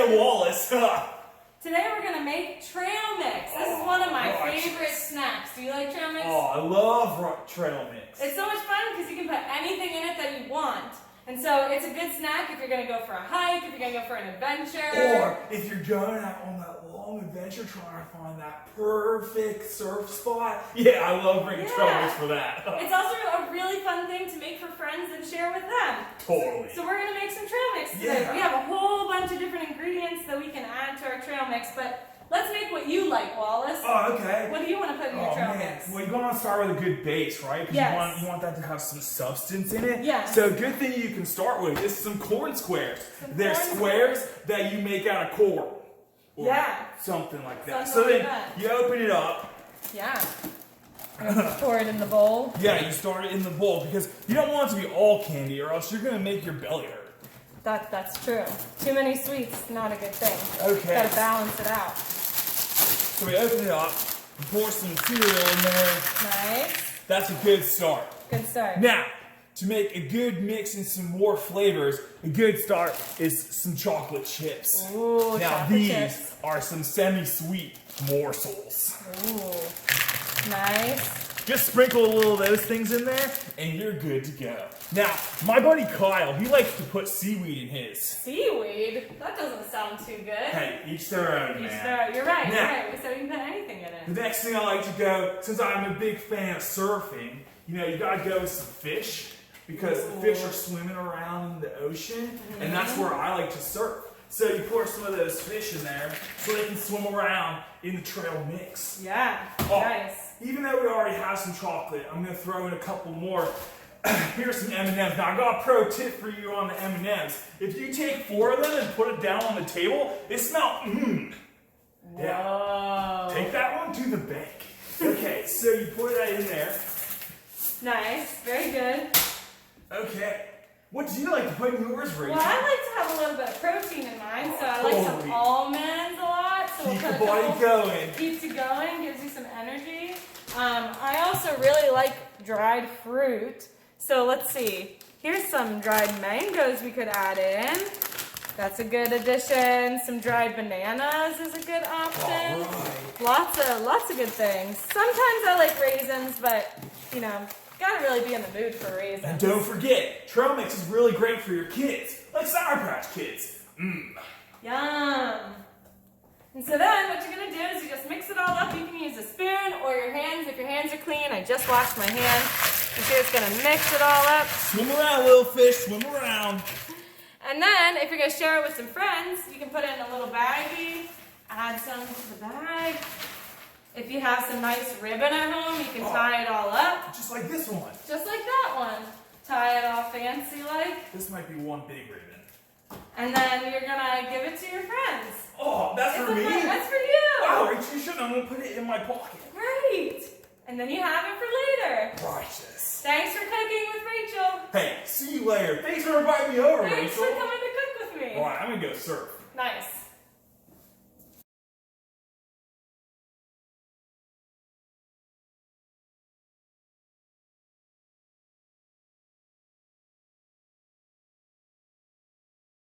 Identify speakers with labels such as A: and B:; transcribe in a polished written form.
A: Hey, Wallace.
B: Today we're going to make trail mix. This is one of my favorite snacks. Do you like trail mix?
A: Oh, I love trail mix.
B: It's so much fun because you can put anything in it that you want. And so it's a good snack if you're going to go for a hike, if you're going to go for an adventure.
A: Or if you're going out on that long adventure trying to find that perfect surf spot. Yeah, I love bringing trail mix for that.
B: It's also a really fun thing to make for friends and share with them.
A: Totally.
B: So we're going to make some trail mix today.
A: Yeah.
B: We have a whole bunch of different ingredients that we can add to our trail mix, but let's make what you like, Wallace.
A: Oh, okay.
B: What do you want to put in your trail mix?
A: Well, you want to start with a good base, right? Because
B: Yes.
A: you want that to have some substance in it.
B: Yeah.
A: So a good thing you can start with is some corn squares. They're
B: corn
A: squares that you make out of corn. Or
B: Yeah.
A: something like that.
B: Something
A: So
B: like
A: then
B: that.
A: you open it up.
B: Yeah. Pour it in the bowl.
A: Yeah, you start it in the bowl because you don't want it to be all candy or else you're going to make your belly hurt.
B: That's true. Too many sweets, not a good thing.
A: Okay.
B: Gotta balance it out.
A: So we open it up, pour some cereal in there.
B: Nice.
A: That's a good start.
B: Good start.
A: Now, to make a good mix and some more flavors, a good start is some chocolate chips.
B: Ooh,
A: now
B: chocolate
A: these
B: chips.
A: are some semi-sweet morsels.
B: Ooh. Nice.
A: Just sprinkle a little of those things in there, and you're good to go. Now, my buddy Kyle, he likes to put seaweed in his.
B: Seaweed? That doesn't sound too good.
A: Hey, each their own, man.
B: You're right,
A: Now,
B: you're right. So you can put anything in it.
A: The next thing I like to go, since I'm a big fan of surfing, you gotta go with some fish, because the fish are swimming around in the ocean, and that's where I like to surf. So you pour some of those fish in there so they can swim around in the trail mix.
B: Yeah,
A: Oh,
B: nice.
A: Even though we already have some chocolate, I'm gonna throw in a couple more. Here's some M&Ms. Now I got a pro tip for you on the M&Ms. If you take 4 of them and put it down on the table, it smells Yeah.
B: Whoa.
A: Take that one to the bank. Okay, so you pour that in there.
B: Nice, very good.
A: Okay. What do you like to put in yours, Rachel?
B: Well, I like to have a little bit of protein in mine, so I like some almonds a lot. So
A: Keep
B: we'll
A: the
B: put a
A: body
B: couple,
A: going.
B: Keeps you going, gives you some energy. I also really like dried fruit. So let's see. Here's some dried mangoes we could add in. That's a good addition. Some dried bananas is a good option.
A: All right.
B: Lots of good things. Sometimes I like raisins, but gotta really be in the mood for raisins.
A: And don't forget, trail mix is really great for your kids, like Sour Patch Kids.
B: Yum. And so then what you're going to do is you just mix it all up. You can use a spoon or your hands if your hands are clean. I just washed my hands. You're just going to mix it all up.
A: Swim around, little fish, swim around.
B: And then if you're going to share it with some friends, you can put it in a little baggie, add some to the bag. If you have some nice ribbon at home, you can tie it all up.
A: Just like this one.
B: Just like that one. Tie it all fancy like.
A: This might be one big ribbon.
B: And then you're going to give it to your friends.
A: Oh, that's for me?
B: That's for you.
A: Wow, Rachel, you shouldn't. I'm going to put it in my pocket.
B: Great. And then you have it for later.
A: Righteous.
B: Thanks for cooking with Rachel.
A: Hey, see you later. Thanks for inviting me over,
B: Thanks
A: Rachel.
B: for coming to cook with me.
A: All right, I'm going to go surf.
B: Nice.